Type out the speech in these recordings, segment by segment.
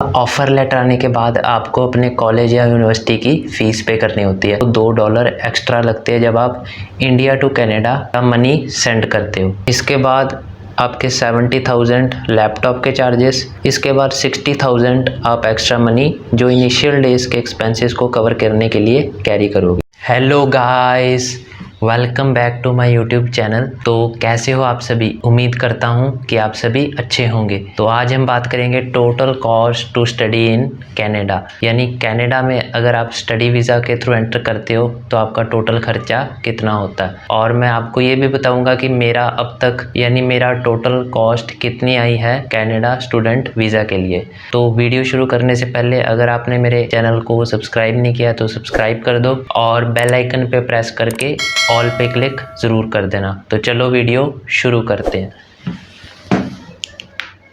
Offer letter आने के बाद आपको अपने कॉलेज या यूनिवर्सिटी की फ़ीस पे करनी होती है। तो $2 एक्स्ट्रा लगते हैं जब आप इंडिया टू कनाडा का मनी सेंड करते हो। इसके बाद आपके 70,000 लैपटॉप के चार्जेस, इसके बाद 60,000 आप एक्स्ट्रा मनी जो इनिशियल डेज के एक्सपेंसेस को कवर करने के लिए कैरी करोगे। Hello guys, welcome back to my YouTube channel. तो कैसे हो आप सभी? उम्मीद करता हूँ कि आप सभी अच्छे होंगे। तो आज हम बात करेंगे total cost to study in Canada, यानी कनाडा में अगर आप स्टडी वीज़ा के थ्रू एंटर करते हो तो आपका टोटल खर्चा कितना होता है। और मैं आपको ये भी बताऊंगा कि मेरा अब तक यानी मेरा टोटल कॉस्ट कितनी आई है कनाडा स्टूडेंट वीज़ा के लिए। तो वीडियो शुरू करने से पहले अगर आपने मेरे चैनल को सब्सक्राइब नहीं किया तो सब्सक्राइब कर दो और बेल आइकन पे प्रेस करके ऑल पे क्लिक ज़रूर कर देना। तो चलो वीडियो शुरू करते हैं।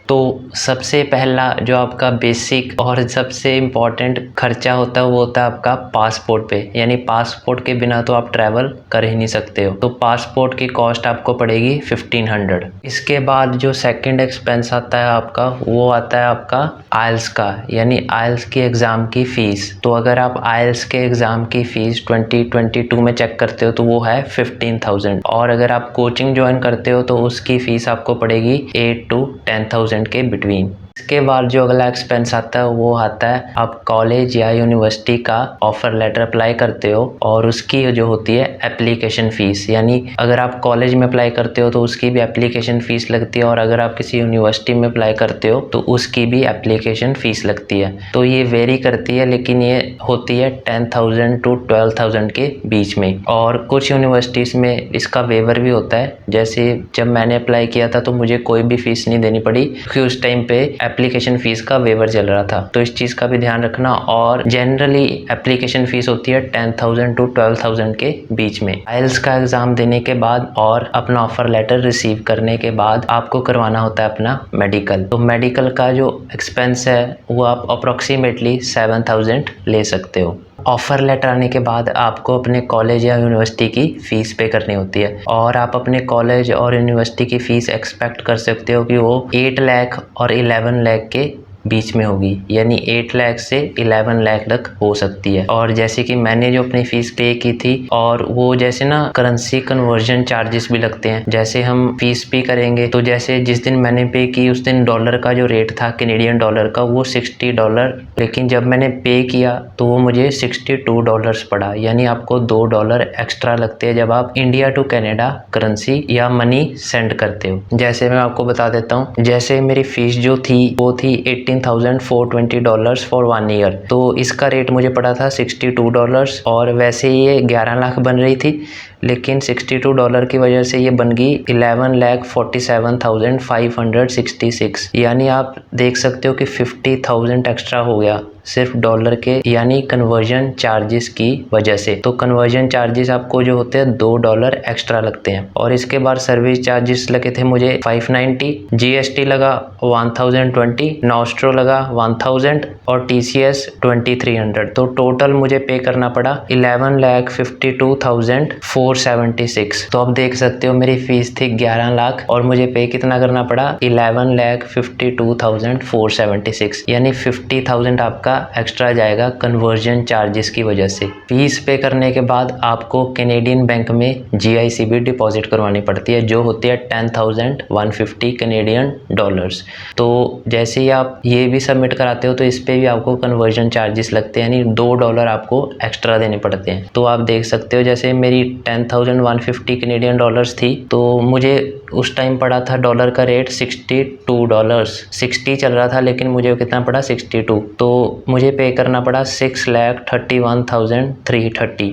तो सबसे पहला जो आपका बेसिक और सबसे इम्पॉर्टेंट खर्चा होता है वो होता है आपका पासपोर्ट पे, यानी पासपोर्ट के बिना तो आप ट्रैवल कर ही नहीं सकते हो। तो पासपोर्ट की कॉस्ट आपको पड़ेगी 1500। इसके बाद जो सेकंड एक्सपेंस आता है आपका वो आता है आपका आइल्स का, यानी आइल्स की एग्ज़ाम की फ़ीस। तो अगर आप आइल्स के एग्ज़ाम की फ़ीस 2022 में चेक करते हो तो वो है 15,000, और अगर आप कोचिंग ज्वाइन करते हो तो उसकी फ़ीस आपको पड़ेगी 8 to 10,000 के बिटवीन। इसके बाद जो अगला एक्सपेंस आता है वो आता है आप कॉलेज या यूनिवर्सिटी का ऑफ़र लेटर अप्लाई करते हो और उसकी जो होती है एप्लीकेशन फ़ीस, यानी अगर आप कॉलेज में अप्लाई करते हो तो उसकी भी एप्लीकेशन फ़ीस लगती है, और अगर आप किसी यूनिवर्सिटी में अप्लाई करते हो तो उसकी भी एप्लीकेशन फ़ीस लगती है। तो ये वेरी करती है, लेकिन ये होती है 10,000 to 12,000 के बीच में। और कुछ यूनिवर्सिटीज़ में इसका वेवर भी होता है। जैसे जब मैंने अप्लाई किया था तो मुझे कोई भी फ़ीस नहीं देनी पड़ी क्योंकि उस टाइम पे एप्लीकेशन फ़ीस का वेवर चल रहा था। तो इस चीज़ का भी ध्यान रखना। और जनरली एप्लीकेशन फ़ीस होती है 10,000 to 12,000 के बीच में। आइल्स का एग्ज़ाम देने के बाद और अपना ऑफ़र लेटर रिसीव करने के बाद आपको करवाना होता है अपना मेडिकल। तो मेडिकल का जो एक्सपेंस है वो आप अप्रॉक्सीमेटली 7,000 ले सकते हो। ऑफ़र लेटर आने के बाद आपको अपने कॉलेज या यूनिवर्सिटी की फ़ीस पे करनी होती है, और आप अपने कॉलेज और यूनिवर्सिटी की फ़ीस एक्सपेक्ट कर सकते हो कि वो 8 लाख और 11 लाख के बीच में होगी, यानी 8 लाख से 11 लाख तक हो सकती है। और जैसे कि मैंने जो अपनी फ़ीस पे की थी, और वो जैसे ना करेंसी कन्वर्जन चार्जेस भी लगते हैं। जैसे हम फ़ीस पे करेंगे तो जैसे जिस दिन मैंने पे की उस दिन डॉलर का जो रेट था कैनेडियन डॉलर का वो $60, लेकिन जब मैंने पे किया तो वो मुझे $62 पड़ा, यानी आपको $2 एक्स्ट्रा लगते हैं जब आप इंडिया टू कनाडा करेंसी या मनी सेंड करते हो। जैसे मैं आपको बता देता हूँ, जैसे मेरी फ़ीस जो थी वो थी $18,420 फॉर 1 ईयर। तो इसका रेट मुझे पड़ा था $62, और वैसे ये 11 लाख बन रही थी, लेकिन $62 की वजह से ये बन गई 11,47,566, यानी आप देख सकते हो कि 50,000 एक्स्ट्रा हो गया सिर्फ डॉलर के, यानी कन्वर्जन चार्जेस की वजह से। तो कन्वर्जन चार्जेस आपको जो होते हैं $2 एक्स्ट्रा लगते हैं। और इसके बाद सर्विस चार्जेस लगे थे मुझे 590, GST लगा 1020, नॉस्ट्रो लगा 1000 और TCS 2300। तो टोटल मुझे पे करना पड़ा 11,52,476। तो अब देख सकते हो मेरी फीस थी 11 लाख और मुझे पे कितना करना पड़ा 11,52,476, यानी 50,000 आपका एक्स्ट्रा जाएगा कन्वर्जन चार्जेस की वजह से। फीस पे करने के बाद आपको कैनेडियन बैंक में GICB डिपॉजिट करवानी पड़ती है, जो होती है 10,150 कैनेडियन डॉलर्स। तो जैसे ही आप ये भी सबमिट कराते हो तो इस पे भी आपको कन्वर्जन चार्जेस लगते हैं, यानी $2 आपको एक्स्ट्रा देने पड़ते हैं। तो आप देख सकते हो जैसे मेरी 10,150 कैनेडियन डॉलर्स थी, तो मुझे उस टाइम पड़ा था डॉलर का रेट $62, 60 चल रहा था, लेकिन मुझे कितना पड़ा 62। तो मुझे पे करना पड़ा 6,31,330,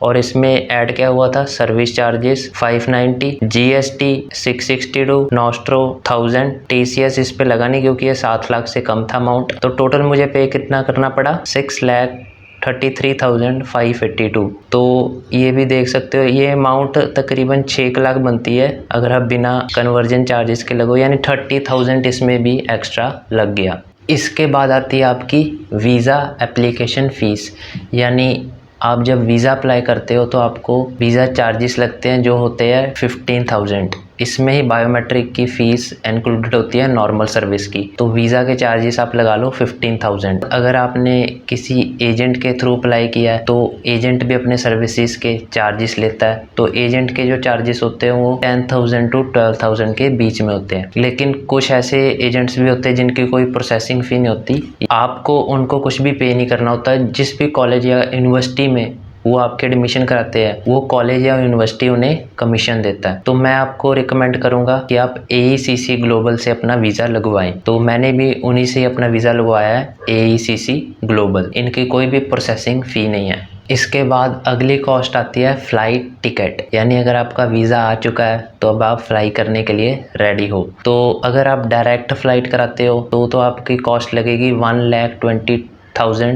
और इसमें ऐड क्या हुआ था service charges 590, GST 662, nostro 1000, TCS इस पे लगा नहीं क्योंकि ये 7 लाख से कम था अमाउंट। तो टोटल मुझे पे कितना करना पड़ा 6,33,582। तो ये भी देख सकते हो ये अमाउंट तकरीबन 6 लाख बनती है अगर आप बिना कन्वर्जन चार्जेस के लगो, यानी 30,000 इसमें भी एक्स्ट्रा लग गया। इसके बाद आती है आपकी वीज़ा एप्लीकेशन फ़ीस, यानी आप जब वीज़ा अप्लाई करते हो तो आपको वीज़ा चार्जेस लगते हैं जो होते हैं 15,000। इसमें ही बायोमेट्रिक की फ़ीस इंक्लूडेड होती है नॉर्मल सर्विस की। तो वीज़ा के चार्जेस आप लगा लो 15,000। अगर आपने किसी एजेंट के थ्रू अप्लाई किया है तो एजेंट भी अपने सर्विसेज के चार्जेस लेता है। तो एजेंट के जो चार्जेस होते हैं वो 10,000 to 12,000 के बीच में होते हैं। लेकिन कुछ ऐसे एजेंट्स भी होते हैं जिनकी कोई प्रोसेसिंग फ़ी नहीं होती, आपको उनको कुछ भी पे नहीं करना होता। जिस भी कॉलेज या यूनिवर्सिटी में वो आपके एडमिशन कराते हैं वो कॉलेज या यूनिवर्सिटी उन्हें कमीशन देता है। तो मैं आपको रिकमेंड करूंगा कि आप AECC ग्लोबल से अपना वीज़ा लगवाएं। तो मैंने भी उन्हीं से अपना वीज़ा लगवाया है, AECC ग्लोबल। इनकी कोई भी प्रोसेसिंग फ़ी नहीं है। इसके बाद अगली कॉस्ट आती है फ़्लाइट टिकट, यानी अगर आपका वीज़ा आ चुका है तो अब आप फ्लाई करने के लिए रेडी हो। तो अगर आप डायरेक्ट फ़्लाइट कराते हो तो आपकी कॉस्ट लगेगी 1,20,000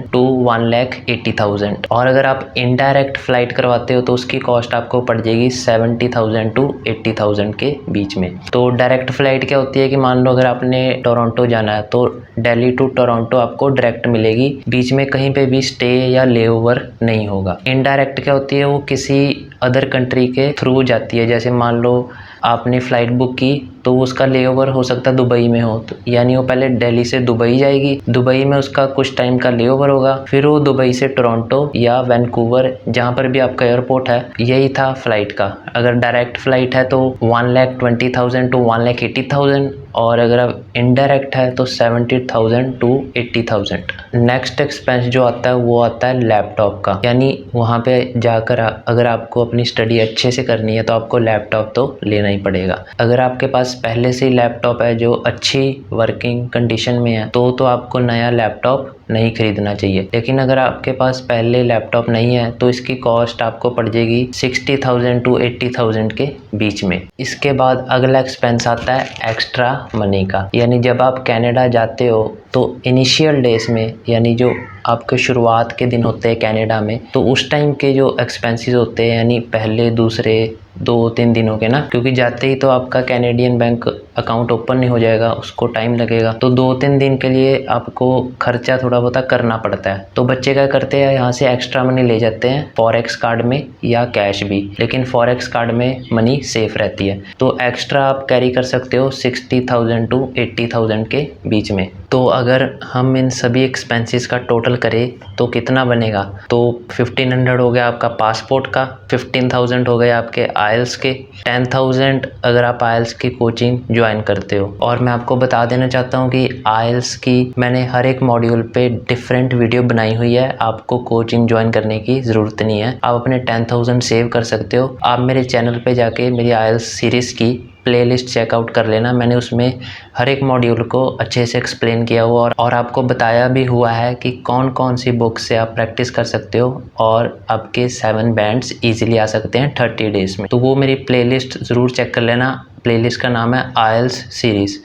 to 1,80,000। और अगर आप इनडायरेक्ट फ़्लाइट करवाते हो तो उसकी कॉस्ट आपको पड़ जाएगी 70,000 to 80,000 के बीच में। तो डायरेक्ट फ़्लाइट क्या होती है कि मान लो अगर आपने टोरंटो जाना है तो दिल्ली टू टोरंटो आपको डायरेक्ट मिलेगी, बीच में कहीं पे भी स्टे या लेओवर नहीं होगा। इनडायरेक्ट क्या होती है, वो किसी अदर कंट्री के थ्रू जाती है। जैसे मान लो आपने फ़्लाइट बुक की तो उसका लेओवर हो सकता है दुबई में हो, तो यानी वो पहले दिल्ली से दुबई जाएगी, दुबई में उसका कुछ टाइम का लेओवर होगा, फिर वो दुबई से टोरंटो या वैंकूवर जहाँ पर भी आपका एयरपोर्ट है। यही था फ़्लाइट का। अगर डायरेक्ट फ़्लाइट है तो 1,20,000 to 1,80,000, और अगर आप इनडायरेक्ट है तो 70,000 to 80,000। नेक्स्ट एक्सपेंस जो आता है वो आता है लैपटॉप का, यानी वहाँ पे जाकर अगर आपको अपनी स्टडी अच्छे से करनी है तो आपको लैपटॉप तो लेना ही पड़ेगा। अगर आपके पास पहले से ही लैपटॉप है जो अच्छी वर्किंग कंडीशन में है तो आपको नया लैपटॉप नहीं खरीदना चाहिए। लेकिन अगर आपके पास पहले लैपटॉप नहीं है तो इसकी कॉस्ट आपको पड़ जाएगी 60,000 to 80,000 के बीच में। इसके बाद अगला एक्सपेंस आता है एक्स्ट्रा मनी का, यानी जब आप कनाडा जाते हो तो इनिशियल डेज में, यानी जो आपके शुरुआत के दिन होते हैं कनाडा में, तो उस टाइम के जो एक्सपेंसेस होते हैं, यानी पहले दूसरे 2-3 दिनों के ना, क्योंकि जाते ही तो आपका कैनेडियन बैंक अकाउंट ओपन नहीं हो जाएगा, उसको टाइम लगेगा। तो 2-3 दिन के लिए आपको खर्चा थोड़ा बहुत करना पड़ता है। तो बच्चे क्या करते हैं, यहाँ से एक्स्ट्रा मनी ले जाते हैं फॉरेक्स कार्ड में या कैश भी, लेकिन फॉरेक्स कार्ड में मनी सेफ रहती है। तो एक्स्ट्रा आप कैरी कर सकते हो 60,000 to 80,000 के बीच में। तो अगर हम इन सभी एक्सपेंसेस का टोटल करें तो कितना बनेगा, तो 1,500 हो गया आपका पासपोर्ट का, 15,000 हो गए आपके आइल्स के, 10,000 अगर आप आइल्स की कोचिंग ज्वाइन करते हो। और मैं आपको बता देना चाहता हूँ कि आइल्स की मैंने हर एक मॉड्यूल पे डिफरेंट वीडियो बनाई हुई है, आपको कोचिंग ज्वाइन करने की ज़रूरत नहीं है। आप अपने 10,000 सेव कर सकते हो। आप मेरे चैनल पे जाके मेरी आइल्स सीरीज़ की प्लेलिस्ट चेकआउट कर लेना, मैंने उसमें हर एक मॉड्यूल को अच्छे से एक्सप्लेन किया हुआ और आपको बताया भी हुआ है कि कौन कौन सी बुक से आप प्रैक्टिस कर सकते हो और आपके 7 बैंड्स इजीली आ सकते हैं 30 डेज़ में। तो वो मेरी प्लेलिस्ट ज़रूर चेक कर लेना। प्लेलिस्ट का नाम है आइल्स सीरीज़,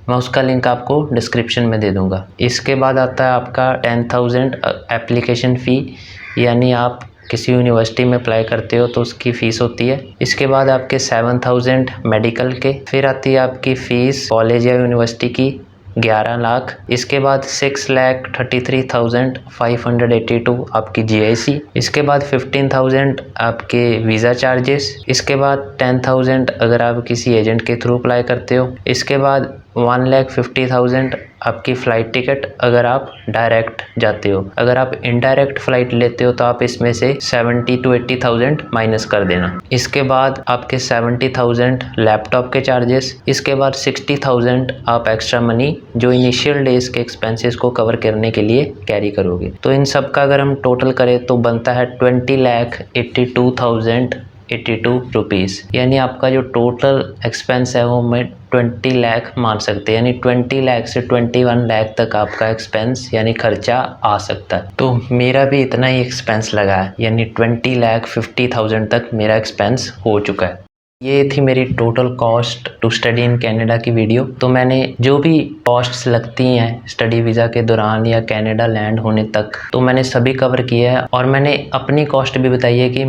मैं उसका लिंक आपको डिस्क्रिप्शन में दे दूँगा। इसके बाद आता है आपका 10,000 एप्लीकेशन फ़ी, यानी आप किसी यूनिवर्सिटी में अप्लाई करते हो तो उसकी फ़ीस होती है। इसके बाद आपके 7,000 मेडिकल के, फिर आती है आपकी फ़ीस कॉलेज या यूनिवर्सिटी की 11 लाख। इसके बाद 6,33,582 आपकी GIC। इसके बाद 15,000 आपके वीज़ा चार्जेस। इसके बाद 10,000 अगर आप किसी एजेंट के थ्रू अप्लाई करते हो। इसके बाद 1,50,000 आपकी फ़्लाइट टिकट अगर आप डायरेक्ट जाते हो। अगर आप इनडायरेक्ट फ़्लाइट लेते हो तो आप इसमें से 70,000 to 80,000 माइनस कर देना। इसके बाद आपके 70,000 लैपटॉप के चार्जेस। इसके बाद 60,000 आप एक्स्ट्रा मनी जो इनिशियल डेज के एक्सपेंसेस को कवर करने के लिए कैरी करोगे। तो इन सब का अगर हम टोटल करें तो बनता है 20,82,082 रुपीज़, यानी आपका जो टोटल एक्सपेंस है वो मैं 20 लाख मान सकते हैं, यानी 20 लाख से 21 लाख तक आपका एक्सपेंस यानी खर्चा आ सकता है। तो मेरा भी इतना ही एक्सपेंस लगा है, यानी 20,50,000 तक मेरा एक्सपेंस हो चुका है। ये थी मेरी total cost to study in Canada की वीडियो। तो मैंने जो भी कॉस्ट्स लगती हैं स्टडी वीज़ा के दौरान या कनाडा लैंड होने तक, तो मैंने सभी कवर किया है और मैंने अपनी कॉस्ट भी बताई है कि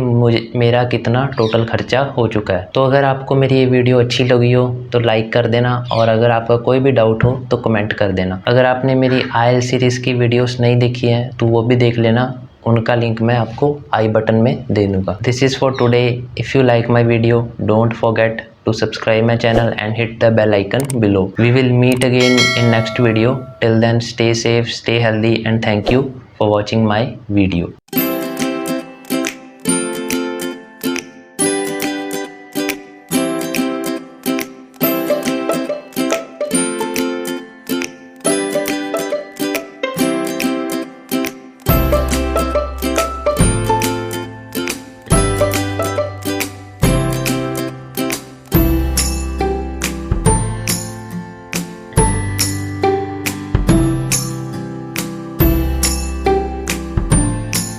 मेरा कितना टोटल खर्चा हो चुका है। तो अगर आपको मेरी ये वीडियो अच्छी लगी हो तो लाइक कर देना, और अगर आपका कोई भी डाउट हो तो कमेंट कर देना। अगर आपने मेरी IELTS सीरीज़ की वीडियोज़ नहीं देखी हैं तो वो भी देख लेना, उनका लिंक मैं आपको आई बटन में दे दूँगा। This is for today. If you like my video don't forget to subscribe my channel and hit the bell icon below. We will meet again in next video. Till then, stay safe, stay healthy, and thank you for watching my video.